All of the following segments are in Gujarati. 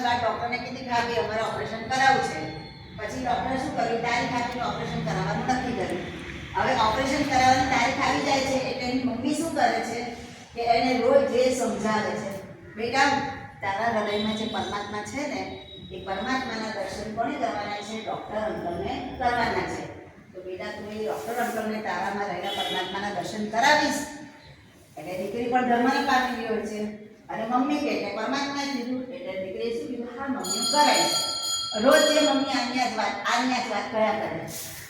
બાદ ડૉક્ટરને કીધી કે ભાઈ અમારે ઓપરેશન કરાવવું છે. પછી ડૉક્ટરે શું કર્યું, તારીખ આપીને ઓપરેશન કરાવવાનું નક્કી કર્યું. હવે ઓપરેશન કરાવવાની તારીખ આવી જાય છે એટલે એની મમ્મી શું કરે છે કે એને રોજ જે સમજાવે છે, બેટા તારા હૃદયમાં જે પરમાત્મા છે ને એ પરમાત્માના દર્શન કોને કરવાના છે? ડૉક્ટર અંકલને કરવાના છે. તો બેટા તું એ ડૉક્ટર અંકલને તારામાં રહેલા પરમાત્માના દર્શન કરાવીશ. એટલે દીકરી પણ ધર્મને પામેલી હોય છે અને મમ્મી કહે કે પરમાત્માએ કીધું એટલે દીકરીએ શું કીધું, હા મમ્મી હું કરાવીશ. રોજ જે મમ્મી આની જ વાત કર્યા કરે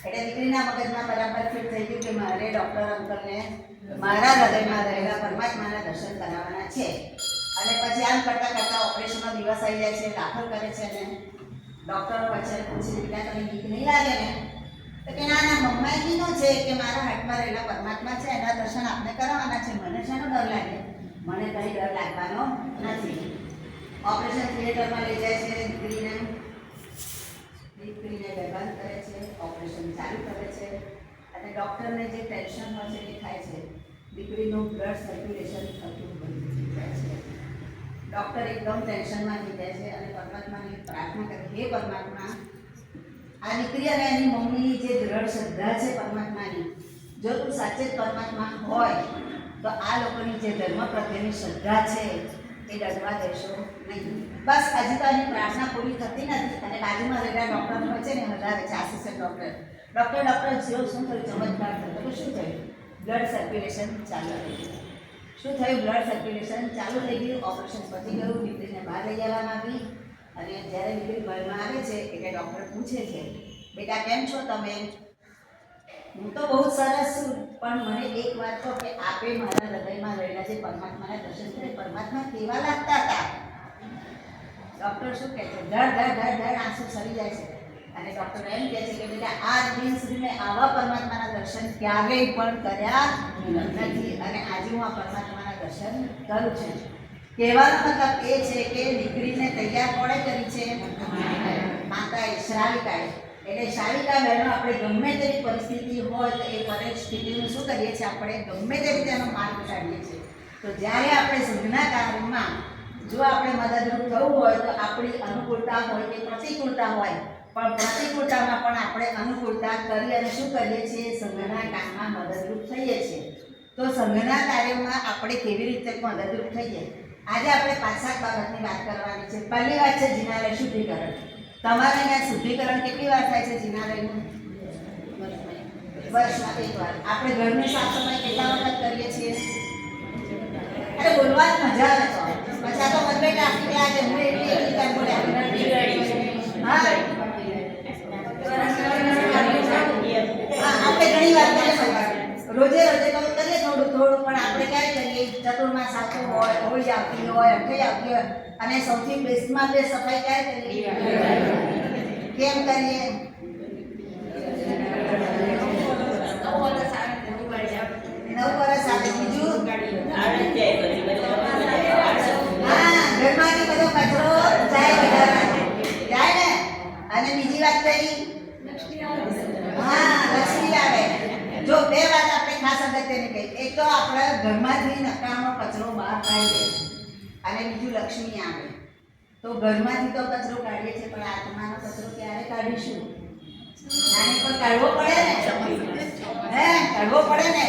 એટલે દીકરીના મગજમાં બરાબર ફિટ થઈ ગયું કે મારે ડૉક્ટર અંકલને મારા હૃદયમાં રહેલા પરમાત્માના દર્શન કરાવવાના છે. અને પછી આમ કરતાં કરતાં ઓપરેશનનો દિવસ આવી જાય છે, દાખલ કરે છે ને ડૉક્ટર પછી પૂછે બેટા તને બીક નહીં લાગે ને? તો કે ના ના મમ્માએ કીધું છે કે મારા હાથમાં રહેલા પરમાત્મા છે એના દર્શન આપને કરાવવાના છે, મને શેનો ડર લાગે? મને કંઈ ડર લાગવાનો નથી. ઓપરેશન થિયેટરમાં લઈ જાય છે દીકરીને બેભાન કરે છે, ઓપરેશન ચાલુ કરે છે અને ડૉક્ટરને જે ટેન્શન હોય છે એ થાય છે. દીકરીનું બ્લડ સર્ક્યુલેશન થતું બંધ થઈ જાય છે. ડૉક્ટર એકદમ ટેન્શનમાં થઈ જાય છે અને પરમાત્માની પ્રાર્થના કરે, હે પરમાત્મા, આ દીકરી અને એની મમ્મીની જે દ્રઢ શ્રદ્ધા છે પરમાત્માની, જો તું સાચે જ પરમાત્મા હોય તો આ લોકોની જે ધર્મ પ્રત્યેની શ્રદ્ધા છે એ ડગવા દેશો નહીં. બસ હજી તો એની પ્રાર્થના પૂરી થતી નથી અને બાજુમાં રહેલા ડૉક્ટર હોય છે ને વધારે છે આસિસ્ટન્ટ ડૉક્ટર શું થયું? ચમત્કાર થયો. તો શું થયું? બ્લડ સર્ક્યુલેશન ચાલુ થઈ ગયું. શું થયું? બ્લડ સર્ક્યુલેશન ચાલુ થઈ ગયું. ઓપરેશન પતી ગયું. દીકરીને બહાર લઈ આવવામાં આવી અને જ્યારે દીકરી બહારમાં આવે છે એટલે ડૉક્ટર પૂછે છે, બેટા કેમ છો તમે? હું તો બહુ સરસ છું, પણ મને એક વાત કહો કે આપે મારા હૃદયમાં રહેલા જે પરમાત્માના દર્શન કરે, પરમાત્મા કેવા લાગતા હતા? ડૉક્ટર શું કહે છે? ધડ આંસુ સરી જાય છે અને ડૉક્ટર એમ કહે છે કે બેટા આજ દિન સુધી મેં આવા પરમાત્માના દર્શન ક્યારેય પણ કર્યા નથી અને આજે હું આ પરમાત્માના દર્શન કરું છું. કહેવાનો મતલબ એ છે કે દીકરીને તૈયાર કોણે કરી છે? માતાએ, શ્રાવિકાએ. એટલે શ્રાવિકા બહેનો આપણે ગમે તેવી પરિસ્થિતિ હોય તો એ પરિસ્થિતિનું શું કરીએ છીએ? આપણે ગમે તે રીતે એનો માર્ગ કાઢીએ છીએ. તો જ્યારે આપણે સંઘના કાર્યમાં જો આપણે મદદરૂપ થવું હોય તો આપણી અનુકૂળતા હોય કે પ્રતિકૂળતા હોય, પણ પ્રતિકૂળતામાં પણ આપણે અનુકૂળતા કરી અને શું કરીએ છીએ? સંઘના કામમાં મદદરૂપ થઈએ છીએ. તો સંઘના કાર્યમાં આપણે કેવી રીતે મદદરૂપ થઈએ? આજે આપણે 5-7 બાબતની વાત કરવાની છે. પહેલી વાત છે જિનાલય શુદ્ધિકરણ. તમારે અહીંયા શુદ્ધિકરણ કેટલી વાર થાય છે જિનાલયનું? વર્ષમાં 1 વાર. આપણે ઘરની સાફ સફાઈ કેટલા વખત કરીએ છીએ? અરે બોલવાની મજા આવે તો પછી આ તો મતભેદ આપી ગયા છે. હું એટલી રીતે બોલ્યા હા આપણે ઘણી વાર કરીએ રોજે તો કરીએ થોડું પણ આપણે ક્યારે કરીએ? ચતુર્માસ આવતો હોય, હોળી આવતી હોય, અઠાઈ આવતી હોય અને સૌથી બેસ્ટમાં બે સફાઈ ક્યારે કરીએ? કેમ કરીએ? 9 વર્ષ આવે. બીજું ઘરમાંથી બધો કચરો જાય ને. અને બીજી વાત કરી લક્ષ્મી આવે. જો 2 વાત આપણે ખાસ અગત્યની કહી, એક તો આપણે ઘરમાંથી નકામો કચરો બહાર કાઢીએ અને બીજું લક્ષ્મી આવે. તો ઘરમાંથી તો કચરો કાઢીએ છીએ પણ આત્માનો કચરો ક્યારે કાઢીશું? નાની પણ કાઢવો પડે ને, કાઢવો પડે ને.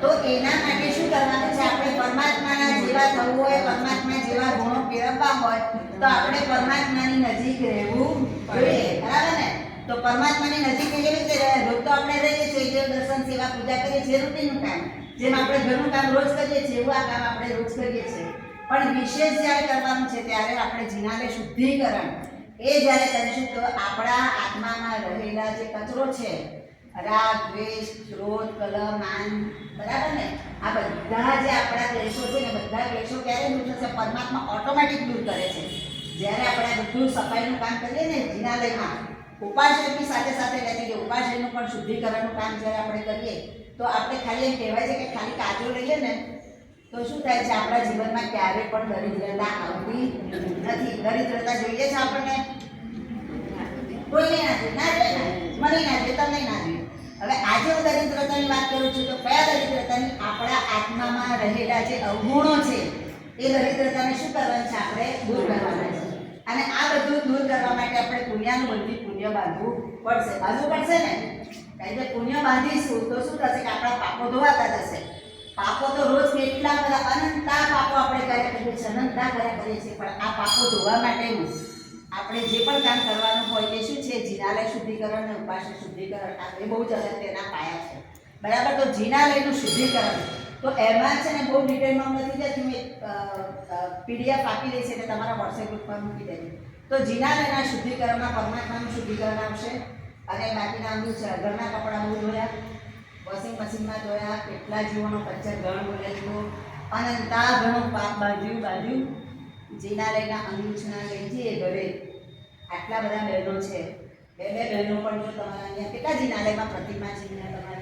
તો એના માટે શું કરવાનું છે? આપણે પરમાત્માના જેવા થવું હોય, પરમાત્મા જેવા ગુણો કેળવવા હોય તો આપણે પરમાત્માની નજીક રહેવું જોઈએ. બરાબર ને? તો પરમાત્માની નજીક કેવી રીતે રહે? રોજ તો આપણે રહીએ છીએ, દેવ દર્શન, સેવા, પૂજા કરીએ છીએ, રૂટીનનું કામ. જેમ આપણે ઘરનું કામ રોજ કરીએ છીએ એવું આ કામ આપણે રોજ કરીએ છીએ. પણ વિશેષ જ્યારે કરવાનું છે ત્યારે આપણે જિનાલય શુદ્ધિકરણ એ જ્યારે કરીશું તો આપણા આત્મામાં રહેલા જે કચરો છે, રાગ, દ્વેષ, ક્રોધ, કલહ, માન, બરાબર ને, આ બધા જે આપણા ક્લેશો છે ને બધા ક્લેશો ક્યારે દૂર થશે? પરમાત્મા ઓટોમેટિક દૂર કરે છે. જ્યારે આપણે બધું સફાઈનું કામ કરીએ ને જિનાલયમાં, ઉપાશ્રયની સાથે સાથે રહેતી કે ઉપાશ્રયનું પણ શુદ્ધિકરણનું કામ જ્યારે આપણે કરીએ તો આપણે ખાલી એમ કહેવાય છે કે ખાલી કાચો લઈએ ને તો શું થાય છે? આપણા જીવનમાં ક્યારેય પણ દરિદ્રતા આવતી નથી. દરિદ્રતા જોઈએ છે આપણને? કોઈને ના જોઈએ, ના જોઈએ, મને ના જોઈએ, તમને ના જોઈએ. હવે આજે હું દરિદ્રતાની વાત કરું છું તો કયા દરિદ્રતાની? આપણા આત્મામાં રહેલા જે અવગુણો છે એ દરિદ્રતાને શું કરવાનું છે? આપણે દૂર કરવાના છે. અને આ કરવા માટે આપણે પુણ્યનું બંધી પુણ્ય બાંધવું પડશે ને. કારણ કે પુણ્ય બાંધીશું તો શું થશે કે આપણા પાપો ધોવાતા જશે. પાપો તો રોજ કેટલા બધા અનંતા પાપો આપણે કર્યા કરીએ છીએ, અનંતા કર્યા કરીએ છીએ, પણ આ પાપો ધોવા માટેનું આપણે જે પણ કામ કરવાનું હોય તે શું છે? જિનાલય શુદ્ધિકરણ અને ઉપાસના શુદ્ધિકરણ. આ એ બહુ જ અગત્યના પાયા છે, બરાબર. તો જિનાલયનું શુદ્ધિકરણ તો એમાં છે ને બહુ ડિટેલમાં નથી જતી, મેં પીડીએફ આપી દઈશ એટલે તમારા વોટ્સએપ ગ્રુપમાં મૂકી દેજો. તો જિનાલયના શુદ્ધિકરણમાં પરમાત્માનું શુદ્ધિકરણ આવશે અને બાકીના આમનું છે ઘરના કપડાં બહુ ધોયા, વોશિંગ મશીનમાં ધોયા, કેટલા જીવોનો પંચર ગણ બોલેલું, અનંતા ઘણું પાપ બાંધ્યું. જિનાલયના અંગૂઠના લઈ જઈએ ઘરે. આટલા બધા બહેનો છે, બે બહેનો પણ જો તમારા અહીંયા કેટલા જિનાલયમાં પ્રતિમા છે? તમારા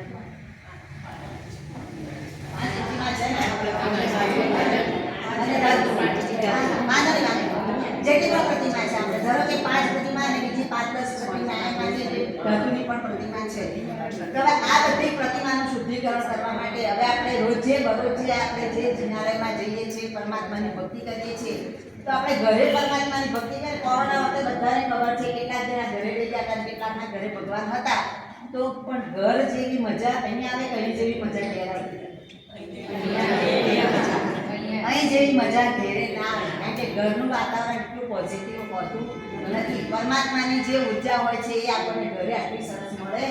જેટલી પણ પ્રતિમા છે આપણે ધારો કે 5 પ્રતિમા અને બીજી 5-10 પ્રતિમા એમાંથી ધાતુની પણ પ્રતિમા છે. તો હવે આ બધી પ્રતિમાનું શુદ્ધિકરણ કરવા માટે હવે આપણે રોજે બરોજે આપણે જે જિનાલયમાં જઈએ છીએ, પરમાત્માની ભક્તિ કરીએ છીએ, તો આપણે ઘરે પરમાત્માની ભક્તિ કરીએ. કોરોના વખતે બધાને ખબર છે કેટલાક જણા ઘરે રહી ગયા હતા, કેટલાકના ઘરે ભગવાન હતા, તો પણ ઘર જેવી મજા અહીંયા આવે, અહીં જેવી મજા ઘેર આવી. અહીં જેવી મજા ઘેરે ના આવે, કારણ કે ઘરનું વાતાવરણ એટલું પોઝિટિવ હોતું નથી. પરમાત્માની જે ઉર્જા હોય છે એ આપણને ઘરે આટલી સરસ મળે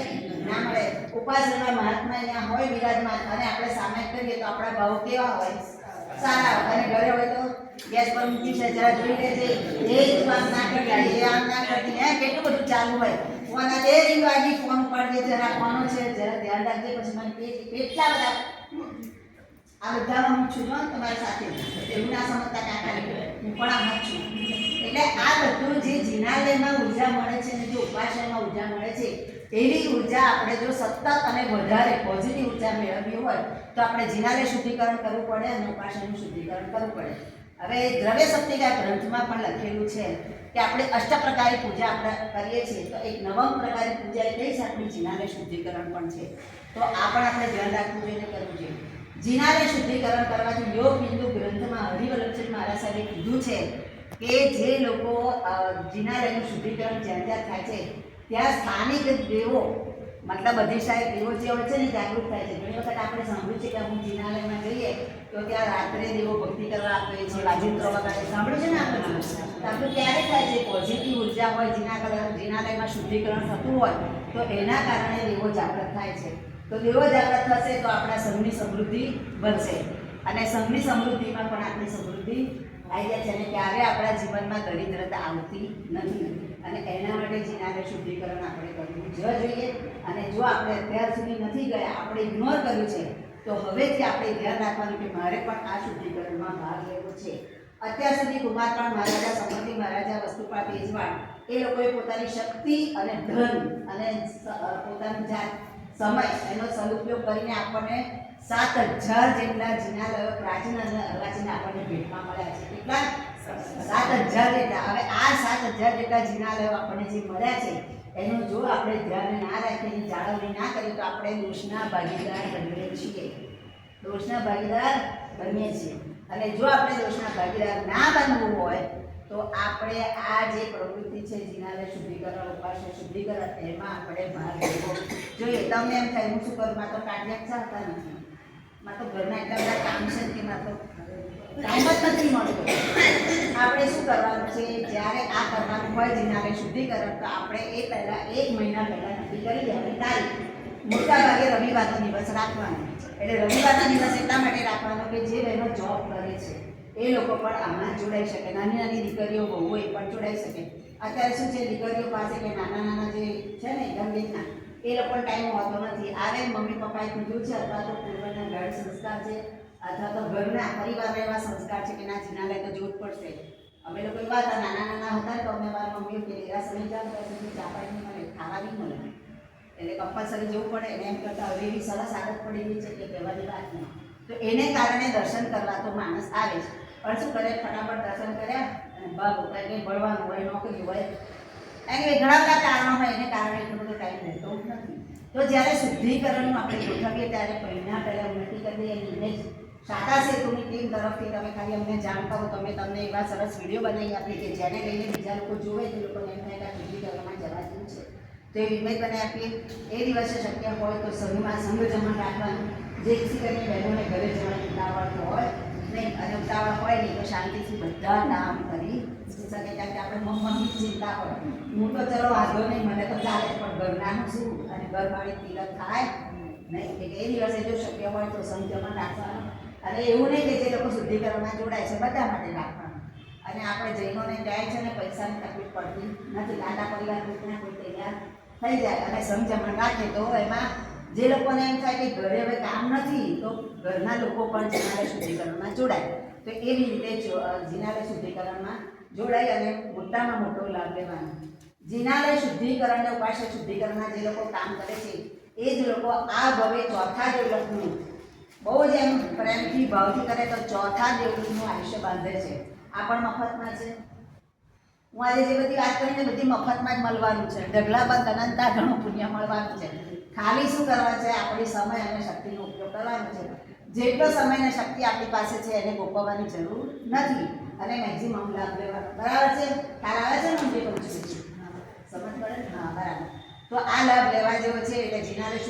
ના મળે. ઉપાસના મહાત્મા અહીંયા હોય બિરાજમાન અને આપણે સામે કરીએ તો આપણા ભાવ કેવા હોય? સારા. અને ઘરે હોય તો ગેસ પર મૂકી છે, જરા જોઈ લેજે, એ જ આમ ના કરતી, એ આમ ના કરતી, હે કેટલું બધું ચાલુ હોય. ફોન આજે રીંગ વાગી, ફોન ઉપાડજે, જરા કોનો છે, જરા ધ્યાન રાખજે. પછી મને કેટલા બધા આ બધામાં હું છું તમારી સાથે, એવું ના સમજતા કાકા, હું પણ આમાં છું. એટલે આ બધું જે જિનાલયમાં ઉર્જા મળે છે અને જે ઉપાસનામાં ઉર્જા મળે છે, એવી ઉર્જા આપણે જો સતત અને વધારે પોઝિટિવ ઉર્જા મેળવવી હોય તો આપણે જિનાલય શુદ્ધિકરણ કરવું પડે અને ઉપાસનાનું શુદ્ધિકરણ કરવું પડે. હવે દ્રવ્ય શક્તિકા ગ્રંથમાં પણ લખેલું છે કે આપણે અષ્ટપ્રકારી પૂજા આપણે કરીએ છીએ, તો એક નવમ પ્રકારની પૂજા એ કઈ છે? આપણી જિનાલય શુદ્ધિકરણ પણ છે. તો આ પણ આપણે ધ્યાન રાખવું જોઈએ, કરવું જોઈએ. જિનાલય શુદ્ધિકરણ કરવાથી યોગ બિંદુ ગ્રંથમાં હરિવલ્લભજી મહારાજ સાહેબે કીધું છે કે જે લોકો જિનાલયનું શુદ્ધિકરણ જ્યાં જ્યાં થાય છે ત્યાં સ્થાનિક દેવો, મતલબ અધિશાયી દેવો જે હોય છે ને, જાગૃત થાય છે. ઘણી વખત આપણે સાંભળ્યું છે કે અમુક જિનાલયમાં જઈએ તો ત્યાં રાત્રે દેવો ભક્તિ કરવા આપે છે, વાજિંત્રો વગાડે, સાંભળ્યું છે ને આપણે? આપણું ક્યારે થાય છે? પોઝિટિવ ઉર્જા હોય, જિનાલયમાં શુદ્ધિકરણ થતું હોય તો એના કારણે દેવો જાગૃત થાય છે. તો દેવો જાગૃત થશે તો આપણા સંઘની સમૃદ્ધિ બનશે અને સંઘની સમૃદ્ધિમાં પણ આપણી સમૃદ્ધિ આવી જાય છે અને ક્યારે આપણા જીવનમાં દરિદ્રતા આવતી નથી. અને એના માટે જિનાલય શુદ્ધિકરણ આપણે કરવું જ જોઈએ. અને જો આપણે અત્યાર સુધી નથી ગયા, આપણે ઇગ્નોર કર્યું છે, તો હવેથી આપણે ધ્યાન રાખવાનું કે મારે પણ આ શુદ્ધિકરણમાં ભાગ લેવો છે. અત્યાર સુધી કુમારપાળ મહારાજા, સમૃદ્ધિ મહારાજા, વસ્તુપાળ તેજવાણ એ લોકોએ પોતાની શક્તિ અને ધન અને પોતાની જાત સમય એનો સદુપયોગ કરીને આપણને 7000 જેટલા જિનાલયો પ્રાચીન અને અર્વાચીન આપણને ભેટમાં મળ્યા છે. કેટલા? 7000 જેટલા. હવે આ 7000 જેટલા જિનાલયો આપણને જે મળ્યા છે એનું જો આપણે ધ્યાન ના રાખીએ, એની જાળવણી ના કરીએ તો આપણે દોષના ભાગીદાર બનીએ છીએ. દોષના ભાગીદાર બનીએ છીએ. અને જો આપણે દોષના ભાગીદાર ના બનવું હોય તો આપણે આ જે પ્રવૃત્તિ છે જિનાલય શુદ્ધિકરણ, ઉપાસના શુદ્ધિકરણ, એમાં આપણે ભાગ લેવો જોઈએ. તમને એમ થાય હું શું કરું, માં તો કાર્ડિયાક ચાલતા નથી, માં તો ઘરના એટલા બધા કામ છે કે માં તો ટાઈમ જ નથી મળતો. આપણે શું કરવાનું છે? જ્યારે આ કરવાનું હોય જિનાલય શુદ્ધિકરણ, તો આપણે એ પહેલાં 1 મહિના પહેલાં નક્કી કરી દેવાની તારીખ. મોટા ભાગે રવિવારનો દિવસ રાખવાનો. એટલે રવિવારનો દિવસ એટલા માટે રાખવાનો કે જે બહેનો જોબ કરે છે એ લોકો પણ આમાં જોડાઈ શકે. નાની નાની દીકરીઓ, બહુ એ પણ જોડાઈ શકે. અત્યારે શું છે, દીકરીઓ પાસે કે નાના નાના જે છે ને ગંગીતના, એ લોકોને ટાઈમ હોતો નથી. આવે મમ્મી પપ્પાએ કીધું છે, અથવા તો પૂર્વના ઘર સંસ્કાર છે, અથવા તો ઘરના પરિવારના એવા સંસ્કાર છે કે ના જિનાલય તો જવું જ પડશે. અમે લોકો એવા હતા, નાના નાના હતા તો અમે મારા મમ્મીઓ કે એવા સમય જાવ ત્યાં સુધી ચા પાણી મળે, ખાવા બી મળે, એટલે કમ્પલસરી જવું પડે. એને એમ કરતાં હવે એવી સરસ આદત પડી ગઈ છે કે કહેવાની વાત નહીં. તો એને કારણે દર્શન કરવા તો માણસ આવે છે, પણ શું કરે, ફટાફટ દર્શન કર્યા અને ભાગ ઉતારી કંઈ ભણવાનું હોય, નોકરી હોય, કારણ કે ઘણા બધા કારણો હોય, એને કારણે એટલો બધો ટાઈમ રહેતો નથી. તો જ્યારે શુદ્ધિકરણનું આપણે ગોઠવીએ ત્યારે પહેલાં હું નક્કી કરી દઈએ, ઇમેજ શાખા સેતુની ટીમ તરફથી તમે ખાલી અમને જાણ કરો, તમે તમને એવા સરસ વિડીયો બનાવી આપી કે જેને લઈને બીજા લોકો જોવે તે લોકોને એમ થાય કે શુદ્ધિકરણમાં જવા જેવું છે, તો એ ઇમેજ બનાવી આપીએ. એ દિવસે શક્ય હોય તો સંઘમાં સંઘ જમણ રાખવાનું, જેથી કરીને બહેનોને ઘરે જવાની ઉતાવળ હોય નહીં, અને ઉતાવળ હોય નહીં તો શાંતિથી બધા કામ કરી શકે. કારણ કે આપણે મમ્મીની ચિંતા હોય, હું તો ચલો વાંધો નહીં મને તો ચાલે, પણ ઘરનાનું શું, અને ઘરવાળી તિલક થાય નહીં. એટલે એ દિવસે જો શક્ય હોય તો સંઘ જમણ રાખવાનું. અને એવું નહીં કે જે લોકો શુદ્ધિકરણમાં જોડાય છે બધા માટે રાખવાનું. અને આપણે જૈનોને જાય છે ને પૈસાની તકલીફ પડતી નથી, નાના પરિવાર ગ્રુપના કોઈ તૈયાર થઈ જાય અને સંઘ જમણ રાખે તો એમાં જે લોકોને એમ થાય કે ઘરે હવે કામ નથી તો ઘરના લોકો પણ જિનાલય શુદ્ધિકરણમાં જોડાય, તો એવી રીતે જિનાલય શુદ્ધિકરણમાં જોડાય અને મોટામાં મોટો લાભ લેવાનો. જિનાલય શુદ્ધિકરણ અને ઉપાશ્ય શુદ્ધિકરણના જે લોકો કામ કરે છે એ જ લોકો આ ભવે ચોથા દેવલોકનું બહુ જ એમ પ્રેમથી ભાવથી કરે તો ચોથા દેવલોકનું આયુષ્ય બાંધે છે. આ પણ મફતમાં છે. હું આજે જે બધી વાત કરીને બધી મફતમાં જ મળવાનું છે. ઢગલા બંધ અનંતા ઘણું પુણ્ય મળવાનું છે. ખાલી શું કરવા છે, આપણી સમય અને શક્તિનો ઉપયોગ કરવાનો છે. જેટલો સમય અને શક્તિ આપણી પાસે છે એને ગોપવવાની જરૂર નથી અને મેક્સિમમ લાભ લેવાનો. બરાબર છે? ખ્યાલ આવે છે ને હું જે કહું છું? સમજ પડે? હા, બરાબર. તો આ લાભ લેવા જેવો છે એટલે જિનાલય